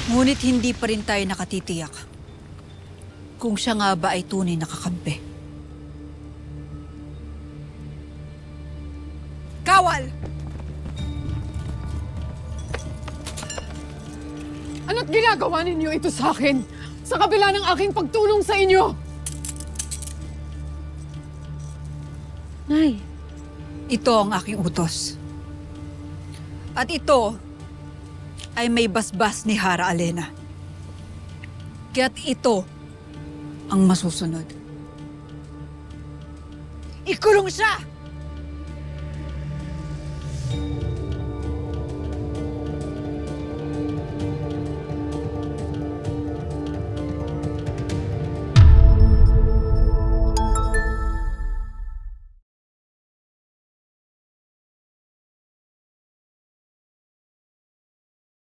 Ngunit hindi pa rin tayo nakatitiyak kung siya nga ba ay tunay na kakampi. Kawal! Ano't ginagawa ninyo ito sa akin? Sa kabila ng aking pagtulong sa inyo? Nay, ito ang aking utos. At ito ay may basbas ni Hara Alena. Kaya't ito ang masusunod. Ikulong siya!